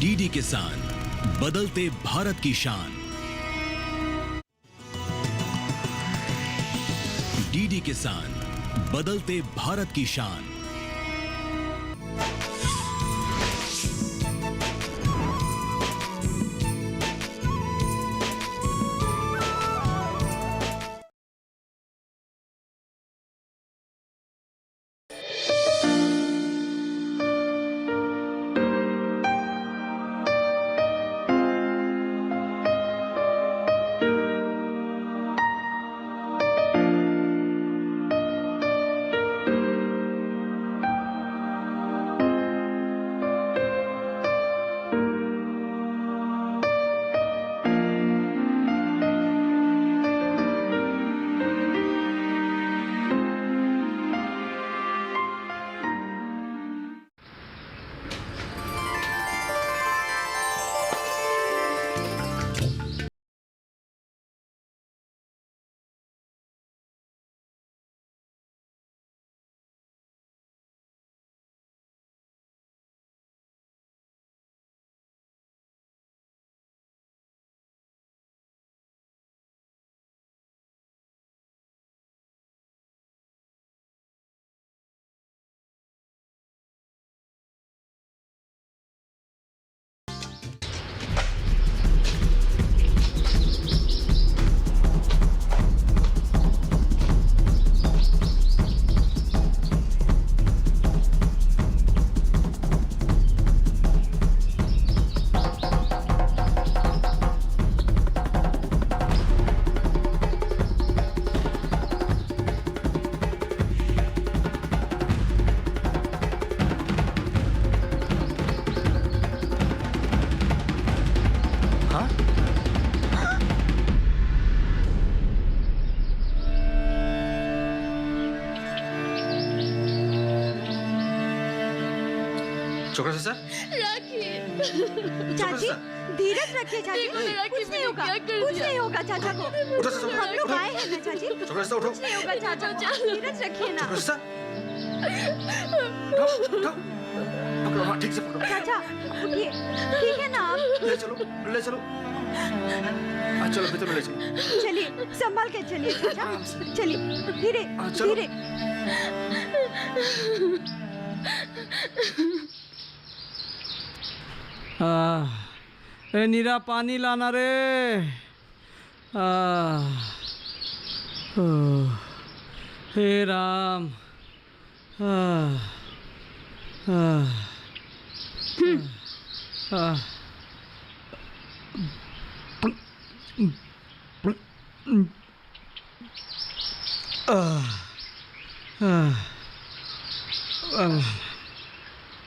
DD किसान, बदलते भारत की शान। डीडी किसान, बदलते भारत की शान। छोकरा सर, राखी। चाची धीरज रखिए चाची, कुछ नहीं होगा, कुछ नहीं होगा चाचा को। उठो सर, हम लोग आए हैं ना चाची, छोकरा सर उठो। कुछ नहीं होगा चाचा को, धीरज रखिए ना। छोकरा सर, उठो, पकड़ो, हाँ ठीक से पकड़ो। चाचा उठिए, ठीक है ना आप? ले चलो, ले चलो। हाँ चलो भीतर में ले चलो। चलिए संभाल के चलिए चाचा, चलिए धीरे धीरे। ए नीरा पानी लाना रे। हे राम।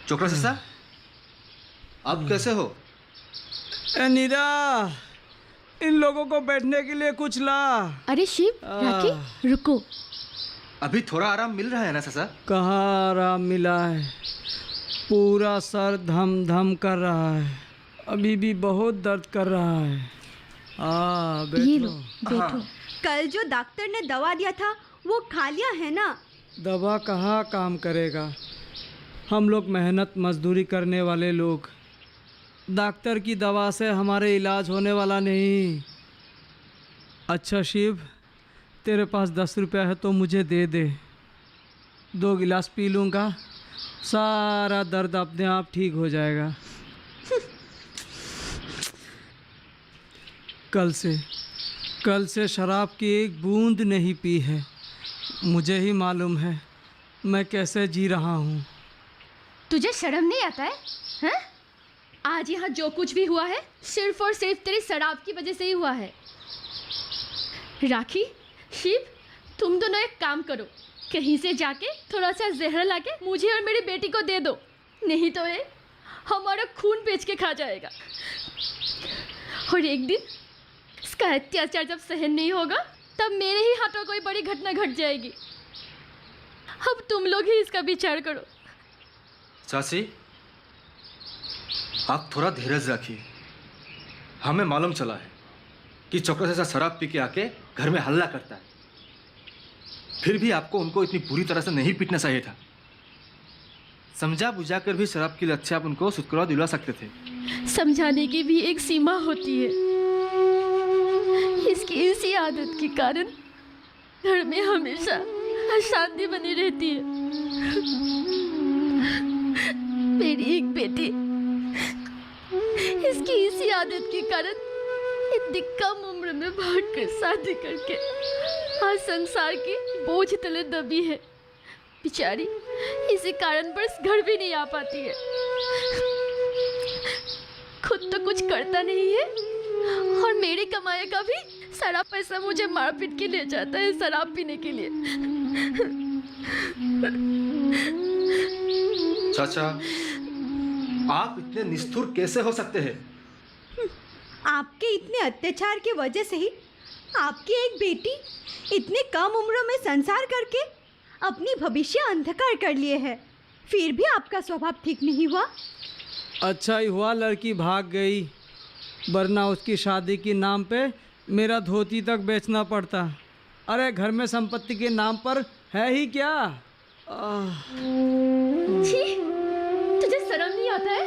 छोकरा सर, आप कैसे हो? ए नीरा, इन लोगों को बैठने के लिए कुछ ला। अरे शिव, राखी रुको। अभी थोड़ा आराम मिल रहा है ना ससा? कहाँ आराम मिला है, पूरा सर धम धम कर रहा है, अभी भी बहुत दर्द कर रहा है। बैठो। ये लो, बैठो। कल जो डॉक्टर ने दवा दिया था वो खा लिया है ना? दवा कहाँ काम करेगा, हम लोग मेहनत मजदूरी करने वाले लोग, डॉक्टर की दवा से हमारे इलाज होने वाला नहीं। अच्छा शिव, तेरे पास 10 रुपया है तो मुझे दे दे, 2 गिलास पी लूँगा, सारा दर्द अपने आप ठीक हो जाएगा। कल से शराब की एक बूंद नहीं पी है, मुझे ही मालूम है मैं कैसे जी रहा हूँ। तुझे शर्म नहीं आता है? हैं? आज यहाँ जो कुछ भी हुआ है सिर्फ और सिर्फ तेरी शराब की वजह से ही हुआ है। राखी, शिव, तुम दोनों एक काम करो, कहीं से जाके थोड़ा सा जहर लाके मुझे और मेरी बेटी को दे दो, नहीं तो ये हमारा खून बेच के खा जाएगा। और एक दिन इसका अत्याचार जब सहन नहीं होगा तब मेरे ही हाथों कोई बड़ी घटना घट जाएगी। अब तुम लोग ही इसका विचार करो। चाची, आप थोड़ा धीरज रखिए। हमें मालूम चला है कि चौकड़ा जैसा शराब पी के आके घर में हल्ला करता है, फिर भी आपको उनको इतनी बुरी तरह से नहीं पीटना चाहिए था। समझा बुझा कर भी शराब की लत से आप उनको छुटकारा दिलवा सकते थे। समझाने की भी एक सीमा होती है। इसकी इसी आदत के कारण घर में हमेशा अशांति बनी रहती है। मेरी एक बेटी इसकी इसी आदत के कारण इतनी कम उम्र में भागकर शादी करके आज संसार के बोझ तले दबी है। बेचारी इसी कारण बस घर भी नहीं आ पाती है। खुद तो कुछ करता नहीं है और मेरी कमाई का भी सारा पैसा मुझे मारपीट के ले जाता है शराब पीने के लिए। चाचा, आप इतने निष्ठुर कैसे हो सकते हैं? आपके इतने अत्याचार की वजह से ही आपकी एक बेटी इतने कम उम्र में संसार करके अपनी भविष्य अंधकार कर लिए है, फिर भी आपका स्वभाव ठीक नहीं हुआ। अच्छा ही हुआ लड़की भाग गई, वरना उसकी शादी के नाम पे मेरा धोती तक बेचना पड़ता। अरे घर में संपत्ति के नाम पर है ही क्या। छी, तुझे शर्म नहीं आता है?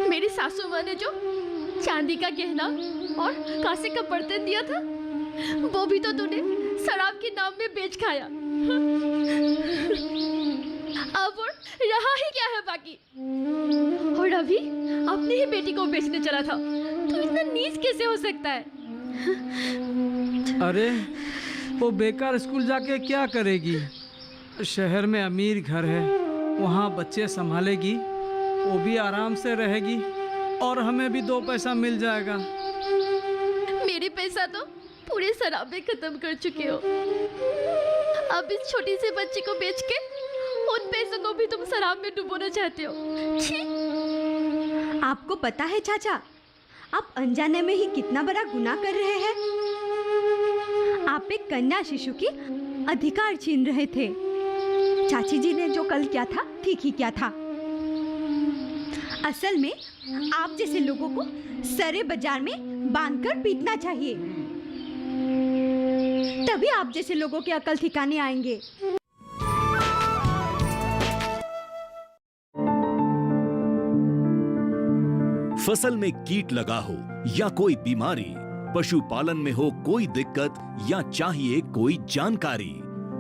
मेरी सासू माँ ने जो चांदी का गहना और कांसे का बर्तन दिया था, वो भी तो तूने शराब के नाम में बेच खाया। अब और रहा ही क्या है बाकी? और अभी अपनी ही बेटी को बेचने चला था। तू इतना नीच कैसे हो सकता है? अरे वो बेकार स्कूल जाके क्या करेगी? शहर में अमीर घर है, वहाँ बच्चे संभालेगी, वो भी आराम से रहेगी और हमें भी 2 पैसा मिल जाएगा। मेरे पैसा तो पूरे शराब में खत्म कर चुके हो। अब इस छोटी सी बच्ची को बेच के उन पैसों को भी तुम शराब में डुबोना चाहते हो। छी! आपको पता है चाचा, आप अनजाने में ही कितना बड़ा गुनाह कर रहे हैं। आप एक कन्या शिशु की अधिकार छीन रहे थे। चाची जी ने जो कल किया था ठीक ही किया था। असल में आप जैसे लोगों को सरे बाजार में बांधकर पीटना चाहिए, तभी आप जैसे लोगों के अकल ठिकाने आएंगे। फसल में कीट लगा हो या कोई बीमारी, पशुपालन में हो कोई दिक्कत या चाहिए कोई जानकारी,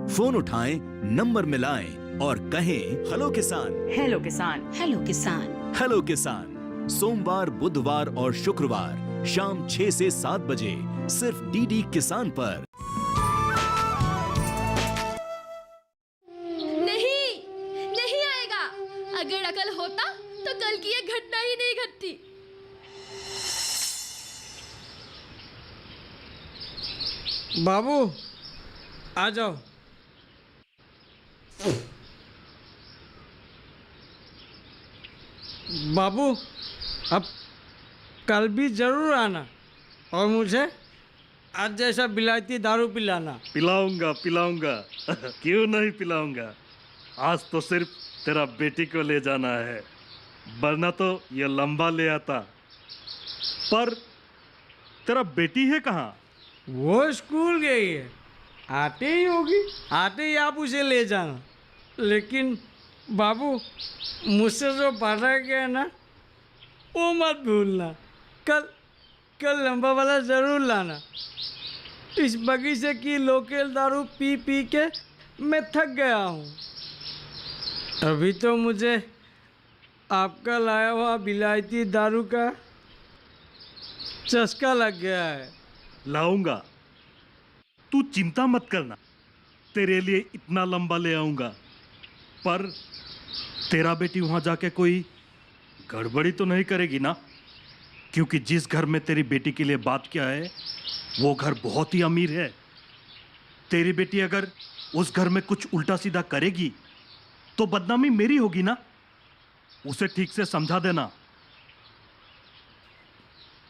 फोन उठाएं, नंबर मिलाएं और कहें हेलो किसान। हेलो किसान। हेलो किसान। हेलो किसान सोमवार, बुधवार और शुक्रवार शाम 6 से 7 बजे सिर्फ डीडी किसान पर। नहीं आएगा। अगर अकल होता तो कल की ये घटना ही नहीं घटती। बाबू आ जाओ। बाबू अब कल भी जरूर आना और मुझे आज जैसा बिलायती दारू पिलाना। पिलाऊंगा पिलाऊंगा क्यों नहीं पिलाऊंगा। आज तो सिर्फ तेरा बेटी को ले जाना है, वरना तो ये लंबा ले आता। पर तेरा बेटी है कहाँ? वो स्कूल गई है, आते ही होगी, आते ही आप उसे ले जाना। लेकिन बाबू मुझसे जो वादा किया है ना, वो मत भूलना। कल लंबा वाला ज़रूर लाना। इस बगीचे की लोकल दारू पी पी के मैं थक गया हूँ। अभी तो मुझे आपका लाया हुआ बिलायती दारू का चस्का लग गया है। लाऊंगा, तू चिंता मत करना, तेरे लिए इतना लंबा ले आऊंगा। पर तेरा बेटी वहां जाके कोई गड़बड़ी तो नहीं करेगी ना? क्योंकि जिस घर में तेरी बेटी के लिए बात किया है वो घर बहुत ही अमीर है। तेरी बेटी अगर उस घर में कुछ उल्टा सीधा करेगी तो बदनामी मेरी होगी ना। उसे ठीक से समझा देना।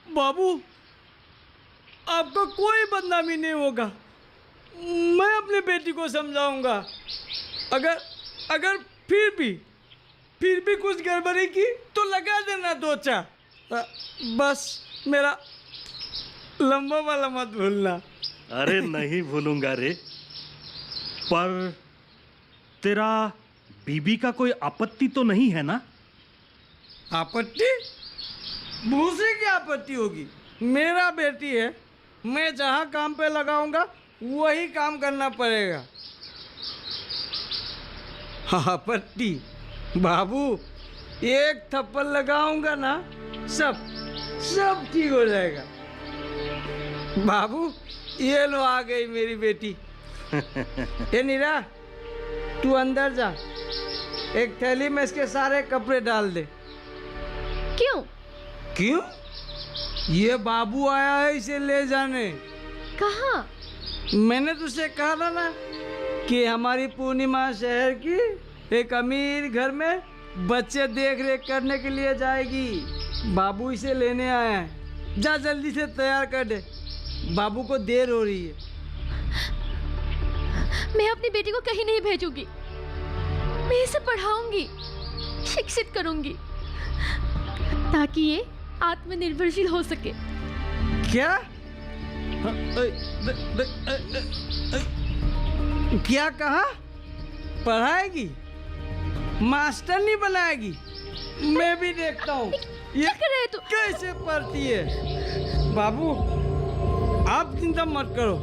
बाबू आपका कोई बदनामी नहीं होगा, मैं अपनी बेटी को समझाऊंगा। अगर फिर भी कुछ गड़बड़ी की तो लगा देना 2-4। बस मेरा लंबा वाला मत भूलना। अरे नहीं भूलूंगा रे। पर तेरा बीबी का कोई आपत्ति तो नहीं है ना? आपत्ति? मुझसे क्या आपत्ति होगी? मेरा बेटी है, मैं जहाँ काम पे लगाऊंगा वही काम करना पड़ेगा। आपत्ति? बाबू, एक थप्पड़ लगाऊंगा ना, सब ठीक हो जाएगा। बाबू, ये लो आ गई मेरी बेटी। ए नीरा, तू अंदर जा, एक थैली में इसके सारे कपड़े डाल दे। क्यों? ये बाबू आया है इसे ले जाने। कहाँ? मैंने तुझसे कहा था ना कि हमारी पूर्णिमा शहर की एक अमीर घर में बच्चे देख रेख करने के लिए जाएगी। बाबू इसे लेने आया है। जा जल्दी से तैयार कर दे, बाबू को देर हो रही है। मैं अपनी बेटी को कहीं नहीं भेजूंगी। मैं इसे पढ़ाऊंगी, शिक्षित करूंगी, ताकि ये आत्मनिर्भरशील हो सके। क्या? क्या कहा? पढ़ाएगी? मास्टर नहीं बनाएगी? मैं भी देखता हूँ ये कर रहे तू? कैसे पढ़ती है। बाबू, आप चिंता मत करो,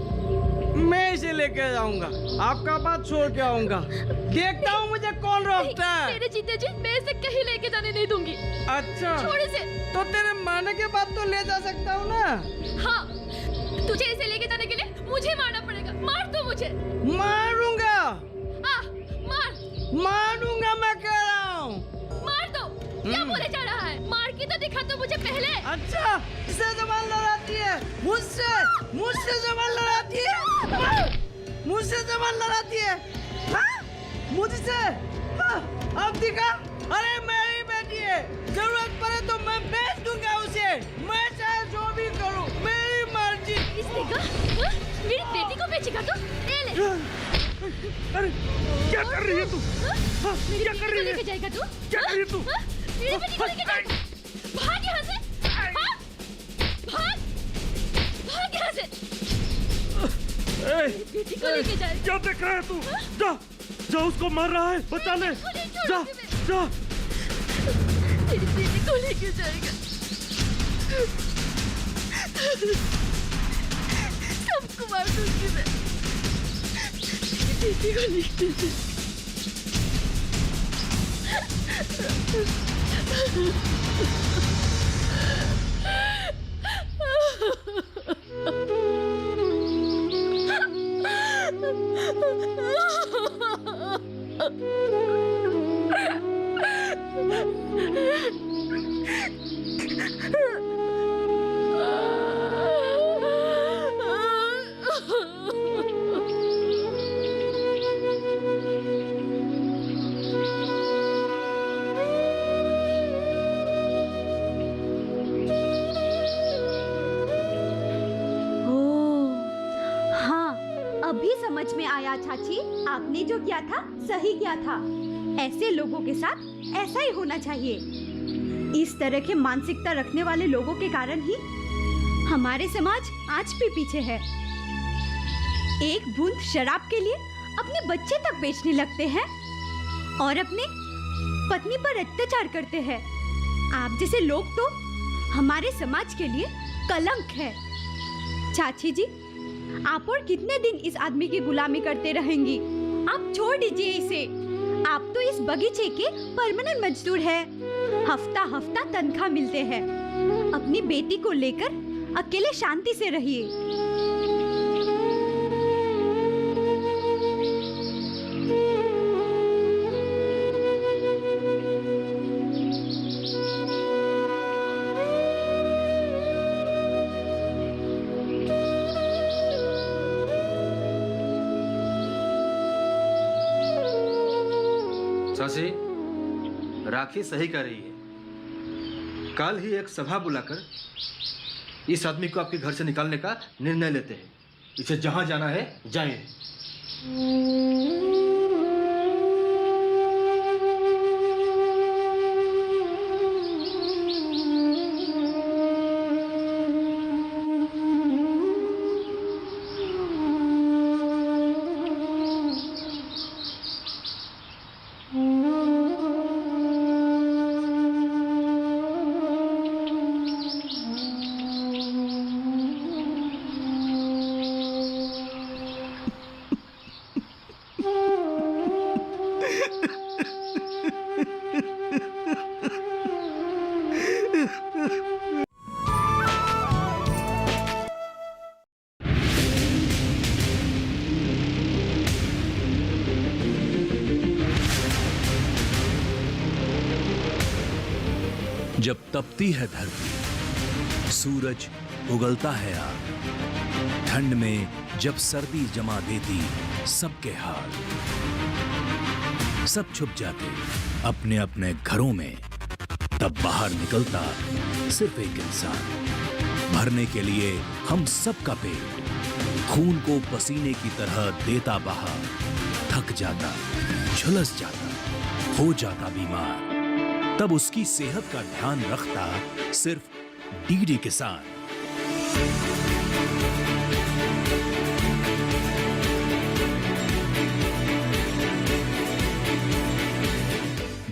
मैं इसे लेके जाऊंगा, आपका बात छोड़ के आऊंगा। देखता हूँ मुझे कौन रोकता है। मेरे जीते जी मैं इसे कहीं लेके जाने नहीं दूंगी। अच्छा, छोड़ इसे। तो तेरे मरने के बाद तो ले जा सकता हूँ ना? हाँ, तुझे इसे लेके जाने के लिए मुझे मारना पड़ेगा। मार दो मुझे। मारूंगा। मारूंगा, मैं कह रहा हूँ। मार दो। क्या बोले जा रहा है? मार के तो दिखा दो मुझे पहले। अच्छा, इससे जबान लड़ाती है मुझसे जबान लड़ाती है, मुझसे जबान लड़ाती है। हाँ? मुझसे? हाँ? अब दिखा। अरे मेरी बेटी है, जरूरत पड़े तो मैं बेच दूंगा उसे। मैं चाहे जो भी करूं, मेरी मर्जी। मेरी बेटी को बेचेगा तू? ले ले। अरे क्या कर रही है तू? हाँ, मेरी क्या बेटी कर को रही है? लेके जाएगा तू? क्या कर रही है तू? मेरी बेटी को लेके जाएगा। भाग यहाँ से। भाग यहाँ से। ए, बेटी को लेके जाएगा। क्या देख रहा है तू? जा, उसको मार रहा है, बचा ले। जा। मेरी बेटी को लेके जाएगा। सबको मार दूंगी मैं। बेटी को लेके जाएगा। समझ में आया चाची, आपने जो किया था सही किया था। ऐसे लोगों के साथ ऐसा ही होना चाहिए। इस तरह के मानसिकता रखने वाले लोगों के कारण ही हमारे समाज आज भी पीछे है। एक बूंद शराब के लिए अपने बच्चे तक बेचने लगते हैं और अपने पत्नी पर अत्याचार करते हैं। आप जैसे लोग तो हमारे समाज के लिए कलंक है। चाची जी, आप और कितने दिन इस आदमी की गुलामी करते रहेंगी? आप छोड़ दीजिए इसे। आप तो इस बगीचे के परमानेंट मजदूर हैं। हफ्ता हफ्ता तनख्वाह मिलते हैं। अपनी बेटी को लेकर अकेले शांति से रहिए। चाची, राखी सही कह रही है। कल ही एक सभा बुलाकर इस आदमी को आपके घर से निकालने का निर्णय लेते हैं। इसे जहां जाना है जाए। जब तपती है धरती, सूरज उगलता है आग, ठंड में जब सर्दी जमा देती सबके हाल, सब छुप जाते अपने अपने घरों में, तब बाहर निकलता सिर्फ एक इंसान, भरने के लिए हम सबका पेट, खून को पसीने की तरह देता बहा, थक जाता, झुलस जाता, हो जाता बीमार, तब उसकी सेहत का ध्यान रखता सिर्फ डीडी किसान।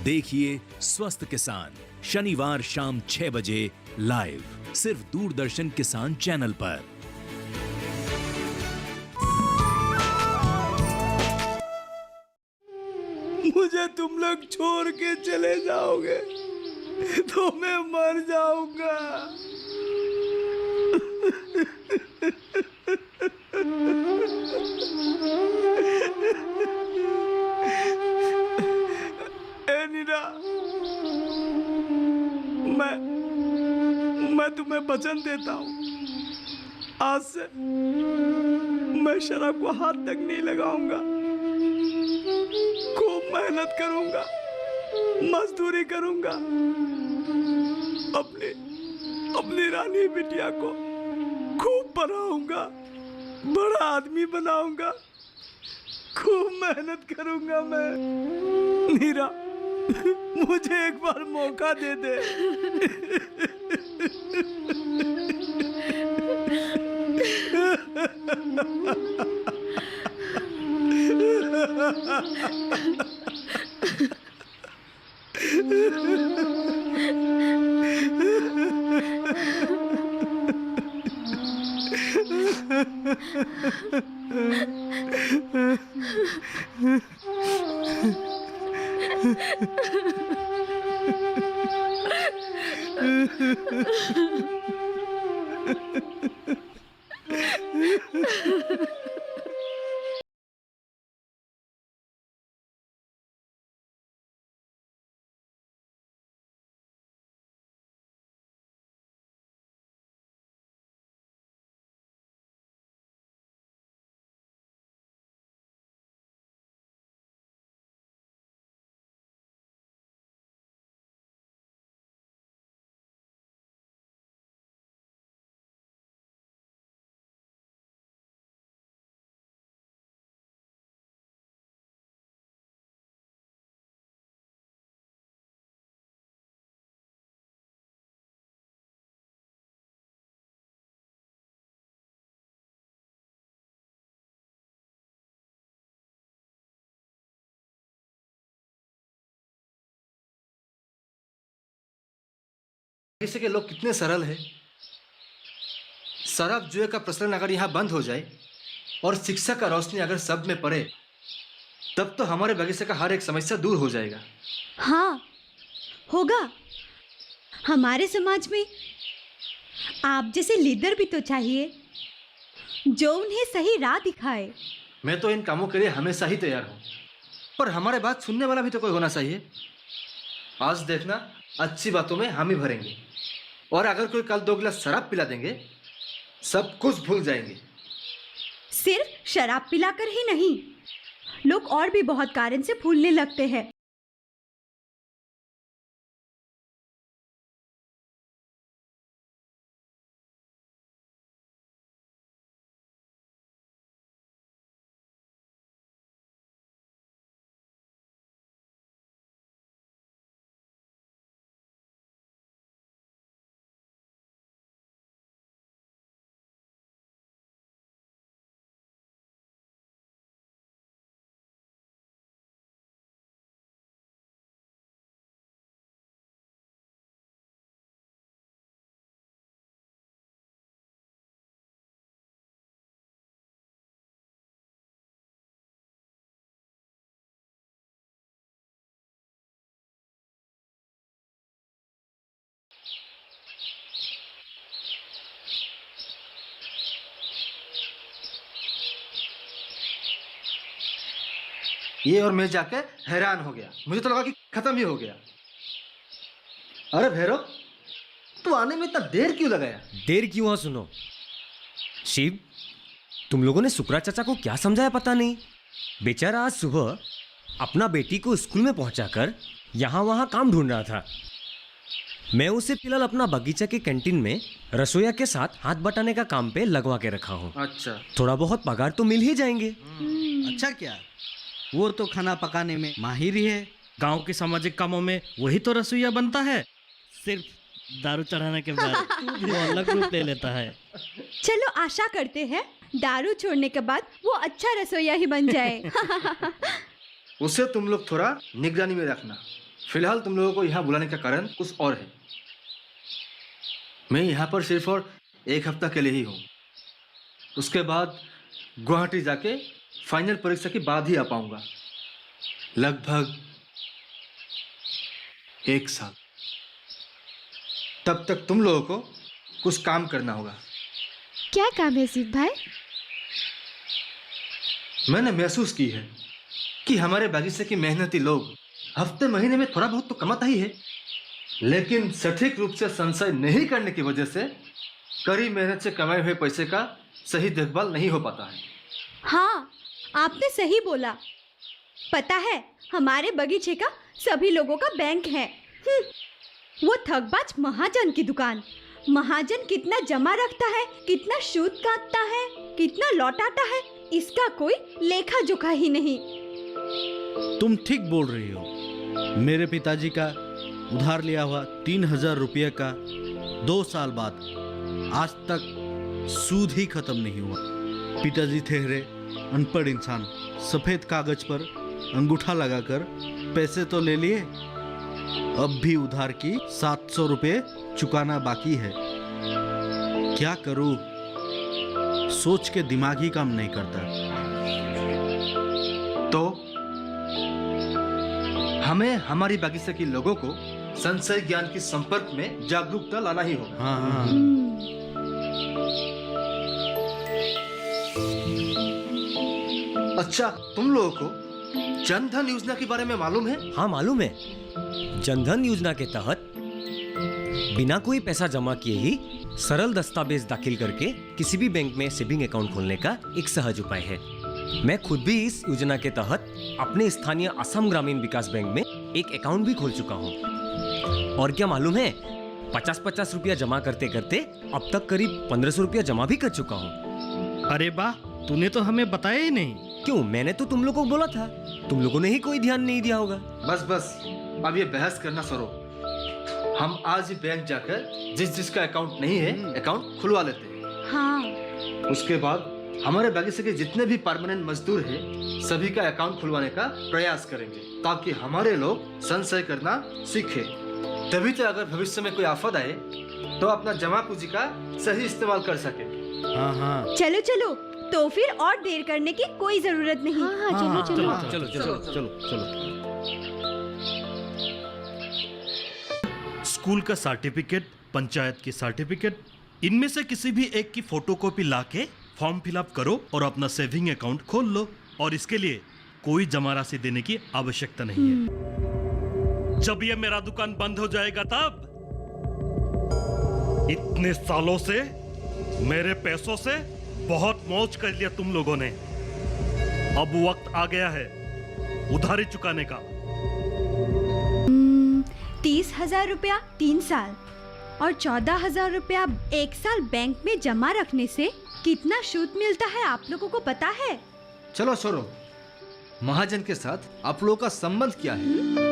देखिए स्वस्थ किसान शनिवार शाम 6 बजे लाइव सिर्फ दूरदर्शन किसान चैनल पर। मुझे तुम लोग छोड़ के चले जाओगे तो मैं मर जाऊंगा। ए नीरा, मैं तुम्हें वचन देता हूँ, आज से मैं शराब को हाथ तक नहीं लगाऊंगा, खूब मेहनत करूंगा, मजदूरी करूंगा, अपनी रानी बिटिया को खूब पढ़ाऊंगा, बड़ा आदमी बनाऊंगा, खूब मेहनत करूंगा मैं। नीरा, मुझे एक बार मौका दे दे। बगीचे के लोग कितने सरल हैं। शराब जुए का प्रचलन अगर यहाँ बंद हो जाए और शिक्षा का रोशनी अगर सब में पड़े, तब तो हमारे बगीचे का हर एक समस्या दूर हो जाएगा। हाँ, होगा। हमारे समाज में आप जैसे लीडर भी तो चाहिए जो उन्हें सही राह दिखाए। मैं तो इन कामों के लिए हमेशा ही तैयार हूँ, पर हमारे बात सुनने वाला भी तो कोई होना चाहिए। आज देखना, अच्छी बातों में हम ही भरेंगे, और अगर कोई कल 2 गिलास शराब पिला देंगे, सब कुछ भूल जाएंगे। सिर्फ शराब पिलाकर ही नहीं, लोग और भी बहुत कारण से भूलने लगते हैं। ये और मैं जाके हैरान हो गया, मुझे तो लगा कि खत्म ही हो गया। अरे भैरव, तू आने में इतना देर क्यों लगाया? देर क्यों हुआ सुनो। शिव, तुम लोगों ने शुक्रा चाचा को क्या समझाया पता नहीं। बेचारा आज सुबह अपना बेटी को स्कूल में पहुंचाकर यहाँ वहाँ काम ढूंढ रहा था। मैं उसे फिलहाल अपना बगीचा के कैंटीन में रसोईया के साथ हाथ बटाने का काम पे लगवा के रखा हूँ। अच्छा, थोड़ा बहुत पगार तो मिल ही जाएंगे। अच्छा क्या, वो तो खाना पकाने में माहिर ही है। गांव के सामाजिक कामों में वही तो रसोईया बनता है। सिर्फ दारू चढ़ाने के बाद वो अलग रूप ले लेता है। चलो आशा करते हैं दारू छोड़ने के बाद वो अच्छा रसोइया ही बन जाए। उसे तुम लोग थोड़ा निगरानी में रखना। फिलहाल तुम लोगों को यहाँ बुलाने का कारण कुछ और है। मैं यहाँ पर सिर्फ और 1 हफ्ता के लिए ही हूँ। उसके बाद गुवाहाटी जाके फाइनल परीक्षा के बाद ही आ पाऊंगा। लगभग 1 साल। तब तक तुम लोगों को कुछ काम करना होगा। क्या काम है शिव भाई? मैंने महसूस की है कि हमारे बगीचे के मेहनती लोग हफ्ते महीने में थोड़ा बहुत तो कमाता ही है, लेकिन सटीक रूप से संचय नहीं करने की वजह से कड़ी मेहनत से कमाए हुए पैसे का सही देखभाल नहीं हो पाता है। हाँ, आपने सही बोला। पता है, हमारे बगीचे का सभी लोगों का बैंक है। वो ठगबाज महाजन की दुकान। महाजन कितना जमा रखता है, कितना सूद काटता है, कितना लौटाता है, इसका कोई लेखा जोखा ही नहीं। तुम ठीक बोल रही हो। मेरे पिताजी का उधार लिया हुआ 3,000 रुपये का 2 साल बाद आज तक सूद ही खत्म नहीं हुआ। पिताजी ठहरे अनपढ़ इंसान, सफेद कागज पर अंगूठा लगाकर पैसे तो ले लिए, अब भी उधार की 700 रुपये चुकाना बाकी है। क्या करूं, सोच के दिमाग ही काम नहीं करता। तो हमें हमारी बगीचे के लोगों को संचय ज्ञान के संपर्क में जागरूकता लाना ही होगा। हाँ हाँ। अच्छा, तुम लोगों को जनधन योजना के बारे में मालूम है? हाँ मालूम है। जनधन योजना के तहत बिना कोई पैसा जमा किए ही सरल दस्तावेज दाखिल करके किसी भी बैंक में सेविंग अकाउंट खोलने का एक सहज उपाय है। मैं खुद भी इस योजना के तहत अपने स्थानीय असम ग्रामीण विकास बैंक में एक अकाउंट भी खोल चुका हूँ। और क्या मालूम है, 50-50 रुपया जमा करते करते अब तक करीब 1,500 रुपया जमा भी कर चुका हूँ। अरे वाह, तूने तो हमें बताया ही नहीं। क्यों, मैंने तो तुम लोगों को बोला था, तुम लोगों ने ही कोई ध्यान नहीं दिया होगा। बस बस, अब ये बहस करना छोड़ो। हम आज ही बैंक जाकर जिसका अकाउंट नहीं है अकाउंट खुलवा लेते हैं। हाँ। उसके बाद हमारे बगीचे के जितने भी परमानेंट मजदूर हैं सभी का अकाउंट खुलवाने का प्रयास करेंगे, ताकि हमारे लोग संचय करना सीखें। तभी तो अगर भविष्य में कोई आफत आए तो अपना जमा पूंजी का सही इस्तेमाल कर सके। हाँ हाँ। चलो चलो, तो फिर और देर करने की कोई जरूरत नहीं। हाँ हाँ, चलो चलो। चलो चलो चलो चलो। स्कूल का सर्टिफिकेट, पंचायत की सर्टिफिकेट, इनमें से किसी भी एक की फोटोकॉपी लाके फॉर्म फिलअप करो और अपना सेविंग अकाउंट खोल लो। और इसके लिए कोई जमा राशि देने की आवश्यकता नहीं है। जब ये मेरा दुकान बंद हो जाएगा तब इतने सालों से मेरे पैसों से बहुत मौज कर लिया तुम लोगों ने। अब वक्त आ गया है उधारी चुकाने का। 30,000 रुपया 3 साल और 14,000 रुपया 1 साल बैंक में जमा रखने से कितना सूद मिलता है आप लोगों को पता है? चलो छोड़ो, महाजन के साथ आप लोगों का संबंध क्या है?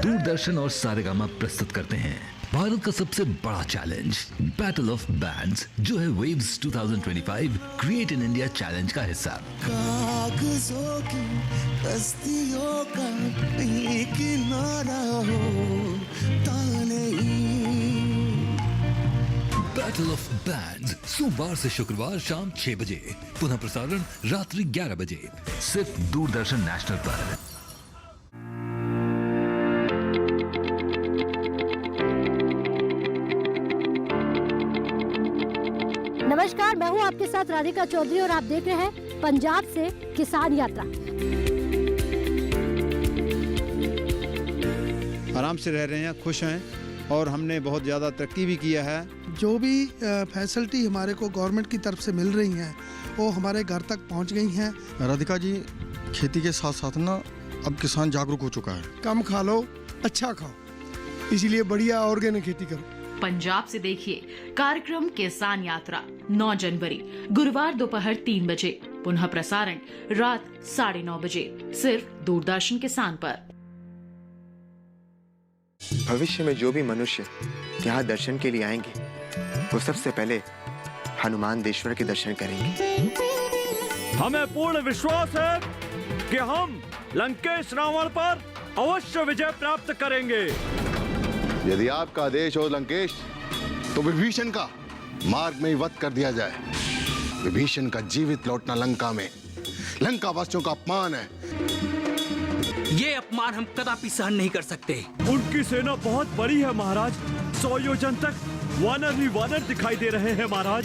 दूरदर्शन और सारेगामा प्रस्तुत करते हैं भारत का सबसे बड़ा चैलेंज बैटल ऑफ बैंड्स, जो है waves 2025 create in India challenge का हिस्सा। कागजों की कश्तियों का एक किनारा होता नहीं। बैटल ऑफ बैंड्स सोमवार से शुक्रवार शाम 6 बजे, पुनः प्रसारण रात्रि 11 बजे, सिर्फ दूरदर्शन नेशनल पर। नमस्कार, मैं हूं आपके साथ राधिका चौधरी और आप देख रहे हैं पंजाब से किसान यात्रा। आराम से रह रहे हैं, खुश हैं और हमने बहुत ज़्यादा तरक्की भी किया है। जो भी फैसिलिटी हमारे को गवर्नमेंट की तरफ से मिल रही हैं वो हमारे घर तक पहुंच गई हैं। राधिका जी, खेती के साथ साथ ना अब किसान जागरूक हो चुका है। कम खा लो, अच्छा खाओ, इसीलिए बढ़िया ऑर्गेनिक खेती करो। पंजाब से देखिए कार्यक्रम किसान यात्रा 9 जनवरी गुरुवार दोपहर 3 बजे, पुनः प्रसारण रात 9:30 बजे, सिर्फ दूरदर्शन किसान पर। भविष्य में जो भी मनुष्य यहाँ दर्शन के लिए आएंगे वो सबसे पहले हनुमान देश्वर के दर्शन करेंगे। हमें पूर्ण विश्वास है कि हम लंकेश रावण पर अवश्य विजय प्राप्त करेंगे। यदि आपका आदेश हो लंकेश, तो विभीषण का मार्ग में ही वध कर दिया जाए। विभीषण का जीवित लौटना लंका में लंका वासियों का अपमान है। ये अपमान हम कदापि सहन नहीं कर सकते। उनकी सेना बहुत बड़ी है महाराज, 100 योजन तक वानर ही वानर दिखाई दे रहे हैं महाराज।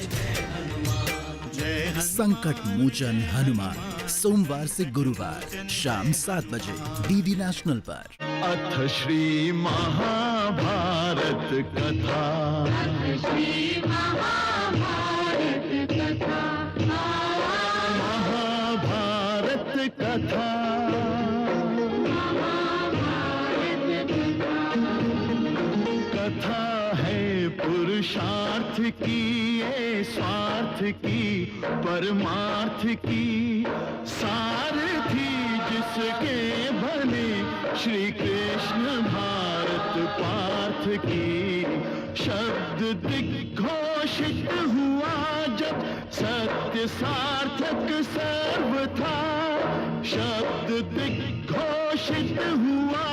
संकट मोचन हनुमान, सोमवार से गुरुवार शाम 7 बजे डीडी नेशनल पर। अथ श्री महाभारत कथा, महाभारत कथा, कथा है पुरुषार्थ की, ये स्वार्थ की, परमार्थ की, सारथी जिसके बने श्री कृष्ण भारत पार्थ की। शब्द दिग्घोषित हुआ जब सत्य सार्थक सर्वथा, शब्द दिग्घोषित हुआ।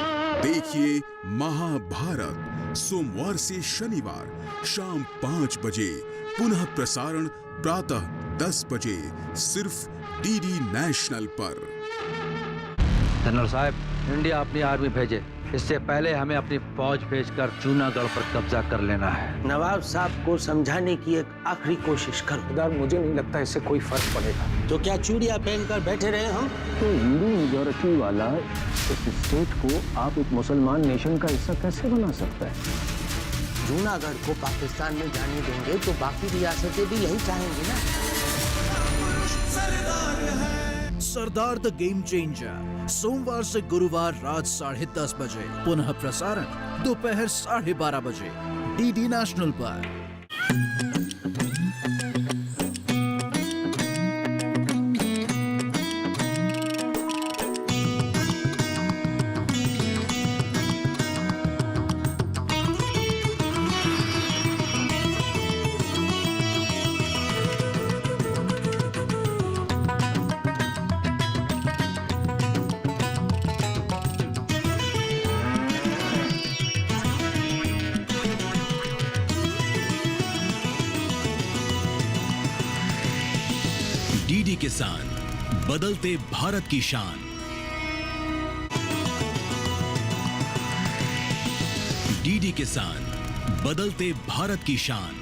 देखिए महाभारत सोमवार से शनिवार शाम 5 बजे, पुनः प्रसारण प्रातः 10 बजे, सिर्फ डीडी नेशनल पर। जनरल साहब, इंडिया अपनी आर्मी भेजे, इससे पहले हमें अपनी फौज भेजकर जूनागढ़ पर कब्जा कर लेना है। नवाब साहब को समझाने की एक आखिरी कोशिश करो। मुझे नहीं लगता इससे कोई फर्क पड़ेगा। तो क्या चूड़ियां पहनकर बैठे रहे हम? तो हिंदू मेजॉरिटी वाला इस स्टेट को आप एक मुसलमान नेशन का हिस्सा कैसे बना सकता है? जूनागढ़ को पाकिस्तान में जाने देंगे तो बाकी रियासतें भी यही चाहेंगी ना। सरदार द गेम चेंजर, सोमवार से गुरुवार रात 10:30 बजे, पुनः प्रसारण दोपहर 12:30 बजे, डीडी नेशनल पर। डीडी किसान, बदलते भारत की शान। डीडी किसान, बदलते भारत की शान।